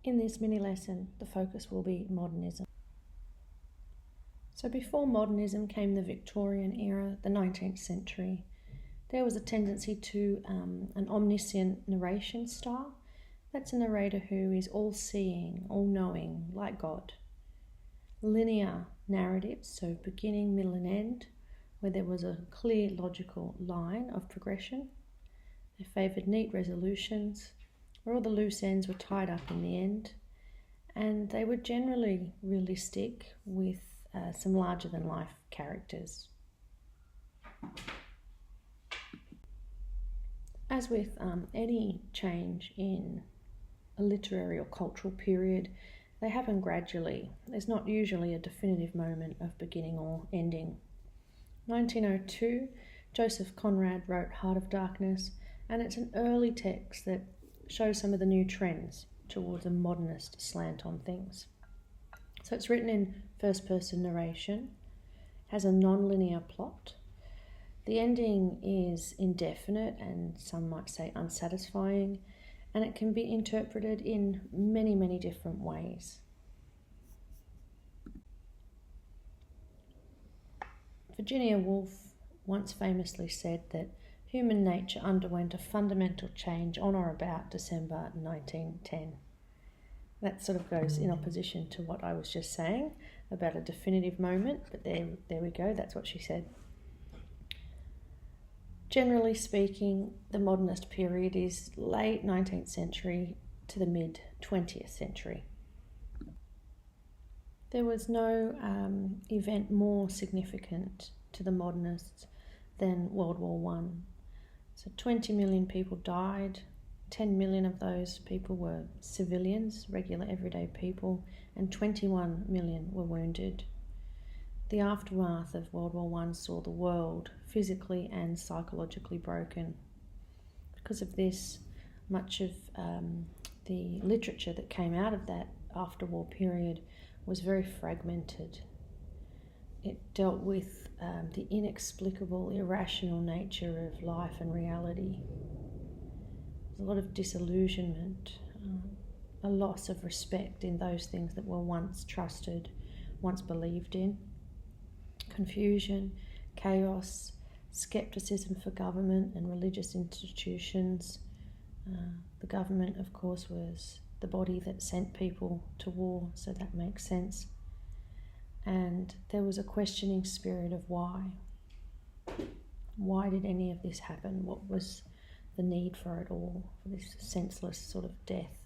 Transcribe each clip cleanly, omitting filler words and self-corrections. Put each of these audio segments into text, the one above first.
In this mini lesson, the focus will be modernism. So before modernism came the Victorian era, the 19th century. There was a tendency to an omniscient narration style. That's a narrator who is all-seeing, all-knowing, like God. Linear narratives, so beginning, middle and end, where there was a clear logical line of progression. They favoured neat resolutions, where all the loose ends were tied up in the end. And they were generally realistic with some larger-than-life characters. As with any change in a literary or cultural period, they happen gradually. There's not usually a definitive moment of beginning or ending. 1902, Joseph Conrad wrote Heart of Darkness, and it's an early text that shows some of the new trends towards a modernist slant on things. So it's written in first-person narration, has a non-linear plot. The ending is indefinite and some might say unsatisfying, and it can be interpreted in many, many different ways. Virginia Woolf once famously said that human nature underwent a fundamental change on or about December 1910. That sort of goes in opposition to what I was just saying about a definitive moment, but there we go, that's what she said. Generally speaking, the modernist period is late 19th century to the mid-20th century. There was no event more significant to the modernists than World War I. So 20 million people died, 10 million of those people were civilians, regular everyday people, and 21 million were wounded. The aftermath of World War I saw the world physically and psychologically broken. Because of this, much of the literature that came out of that after-war period was very fragmented. It dealt with the inexplicable, irrational nature of life and reality. There's a lot of disillusionment, a loss of respect in those things that were once trusted, once believed in. Confusion, chaos, skepticism for government and religious institutions. The government, of course, was the body that sent people to war, so that makes sense. And there was a questioning spirit of why. Why did any of this happen? What was the need for it all, for this senseless sort of death?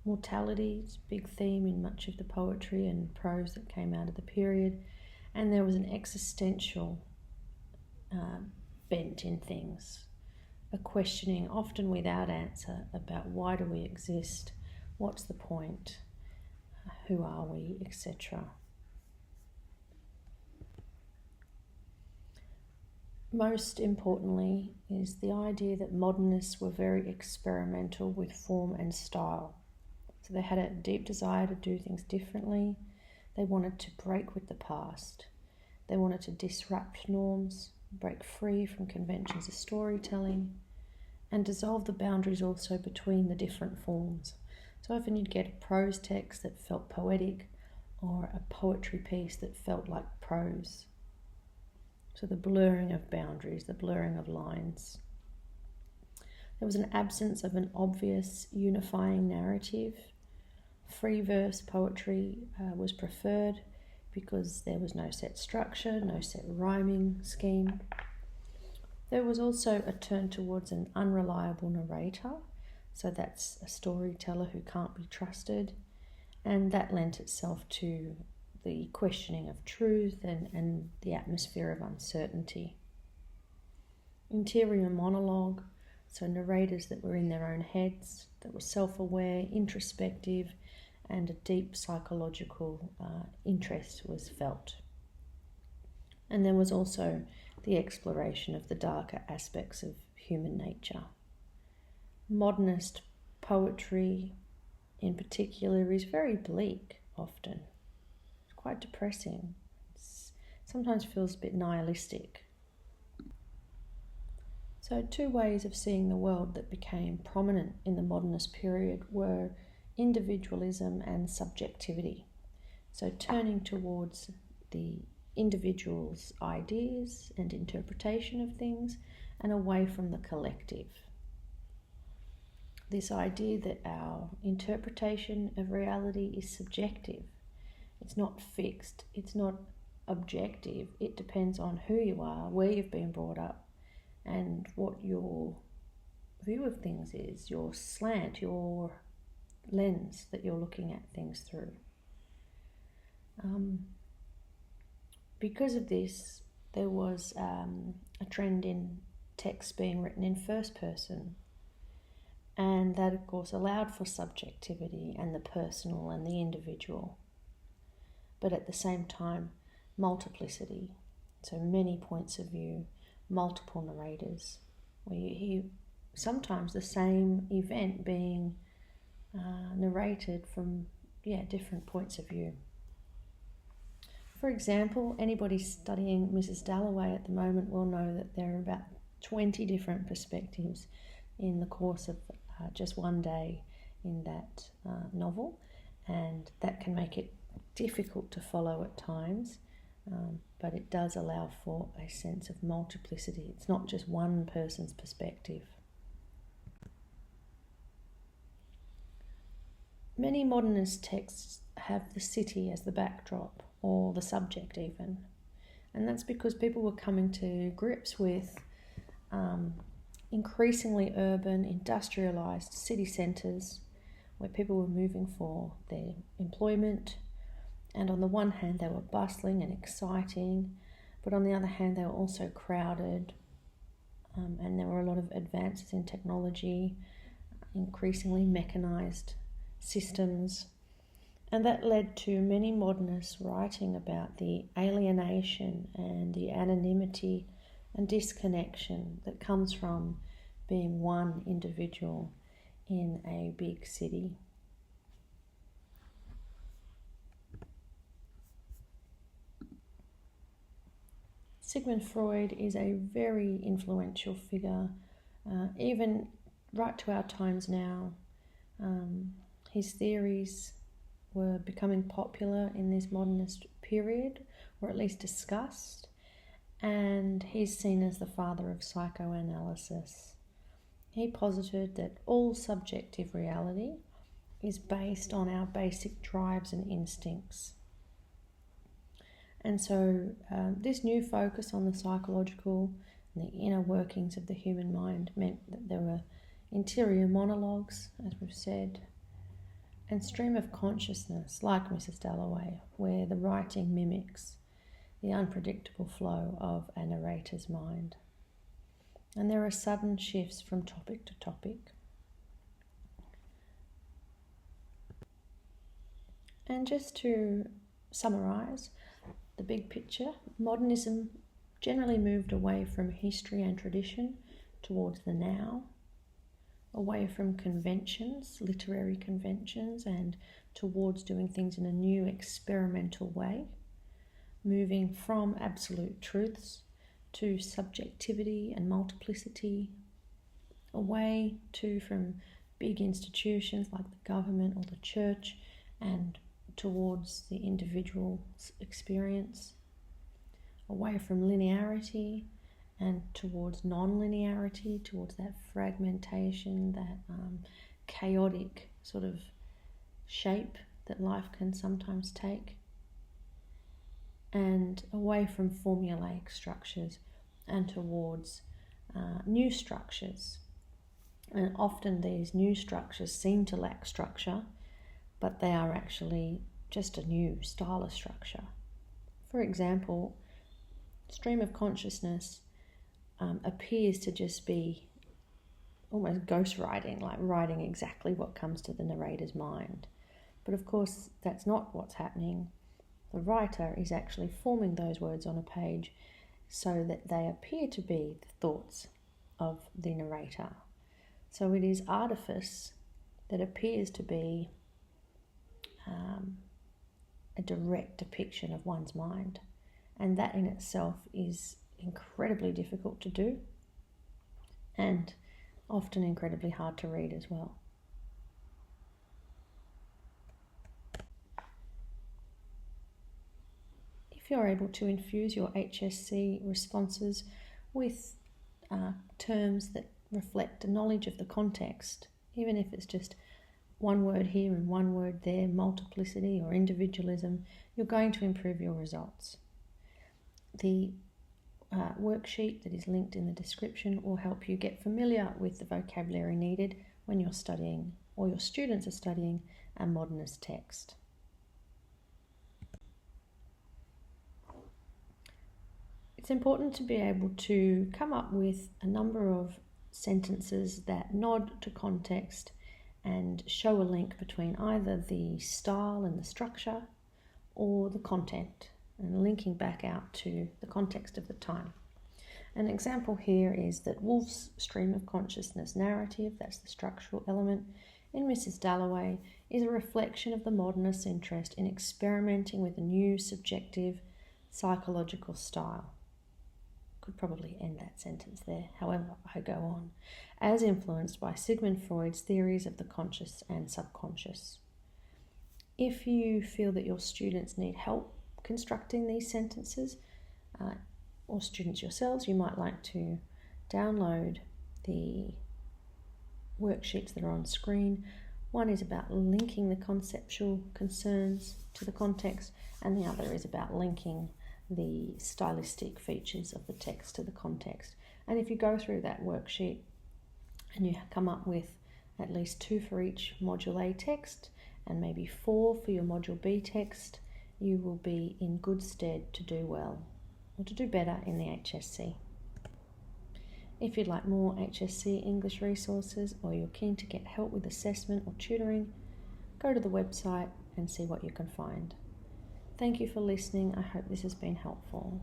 Mortality is a big theme in much of the poetry and prose that came out of the period. And there was an existential bent in things, a questioning, often without answer, about why do we exist, what's the point, who are we, etc. Most importantly is the idea that modernists were very experimental with form and style. So they had a deep desire to do things differently. They wanted to break with the past. They wanted to disrupt norms, break free from conventions of storytelling, and dissolve the boundaries also between the different forms. So often you'd get a prose text that felt poetic or a poetry piece that felt like prose. So the blurring of boundaries, the blurring of lines. There was an absence of an obvious unifying narrative. Free verse poetry was preferred because there was no set structure, no set rhyming scheme. There was also a turn towards an unreliable narrator, so that's a storyteller who can't be trusted, and that lent itself to the questioning of truth and the atmosphere of uncertainty. Interior monologue, so narrators that were in their own heads, that were self-aware, introspective, and a deep psychological interest was felt. And there was also the exploration of the darker aspects of human nature. Modernist poetry, in particular, is very bleak often. It's quite depressing. It sometimes feels a bit nihilistic. So 2 ways of seeing the world that became prominent in the modernist period were individualism and subjectivity. So turning towards the individual's ideas and interpretation of things and away from the collective. This idea that our interpretation of reality is subjective. It's not fixed, it's not objective. It depends on who you are, where you've been brought up, and what your view of things is, your slant, your lens that you're looking at things through. Because of this, there was a trend in texts being written in first person, and that of course allowed for subjectivity and the personal and the individual, but at the same time multiplicity, so many points of view, multiple narrators, where you hear sometimes the same event being narrated from different points of view. For example, anybody studying Mrs Dalloway at the moment will know that there are about 20 different perspectives in the course of just one day in that novel, and that can make it difficult to follow at times, but it does allow for a sense of multiplicity. It's not just one person's perspective. Many modernist texts have the city as the backdrop, or the subject even, and that's because people were coming to grips with increasingly urban, industrialised city centres where people were moving for their employment, and on the one hand they were bustling and exciting, but on the other hand they were also crowded, and there were a lot of advances in technology, increasingly mechanised systems. And that led to many modernists writing about the alienation and the anonymity and disconnection that comes from being one individual in a big city. Sigmund Freud is a very influential figure, even right to our times now. His theories were becoming popular in this modernist period, or at least discussed, and he's seen as the father of psychoanalysis. He posited that all subjective reality is based on our basic drives and instincts. And so this new focus on the psychological and the inner workings of the human mind meant that there were interior monologues, as we've said, and stream of consciousness, like Mrs Dalloway, where the writing mimics the unpredictable flow of a narrator's mind. And there are sudden shifts from topic to topic. And just to summarise the big picture, modernism generally moved away from history and tradition towards the now, away from conventions, literary conventions, and towards doing things in a new experimental way, moving from absolute truths to subjectivity and multiplicity, away from big institutions like the government or the church and towards the individual's experience, away from linearity and towards non-linearity, towards that fragmentation, that chaotic sort of shape that life can sometimes take, and away from formulaic structures and towards new structures. And often these new structures seem to lack structure, but they are actually just a new style of structure. For example, stream of consciousness appears to just be almost ghostwriting, like writing exactly what comes to the narrator's mind. But of course, that's not what's happening. The writer is actually forming those words on a page so that they appear to be the thoughts of the narrator. So it is artifice that appears to be a direct depiction of one's mind. And that in itself is incredibly difficult to do and often incredibly hard to read as well. If you're able to infuse your HSC responses with terms that reflect a knowledge of the context, even if it's just one word here and one word there, multiplicity or individualism, you're going to improve your results. The worksheet that is linked in the description will help you get familiar with the vocabulary needed when you're studying or your students are studying a Modernist text. It's important to be able to come up with a number of sentences that nod to context and show a link between either the style and the structure or the content, and linking back out to the context of the time. An example here is that Woolf's stream of consciousness narrative, that's the structural element, in Mrs Dalloway is a reflection of the modernist's interest in experimenting with a new subjective psychological style. Could probably end that sentence there, however I go on, as influenced by Sigmund Freud's theories of the conscious and subconscious. If you feel that your students need help constructing these sentences, or students yourselves, you might like to download the worksheets that are on screen. One is about linking the conceptual concerns to the context, and the other is about linking the stylistic features of the text to the context. And if you go through that worksheet and you come up with at least 2 for each Module A text and maybe 4 for your Module B text, you will be in good stead to do well or to do better in the HSC. If you'd like more HSC English resources or you're keen to get help with assessment or tutoring, go to the website and see what you can find. Thank you for listening. I hope this has been helpful.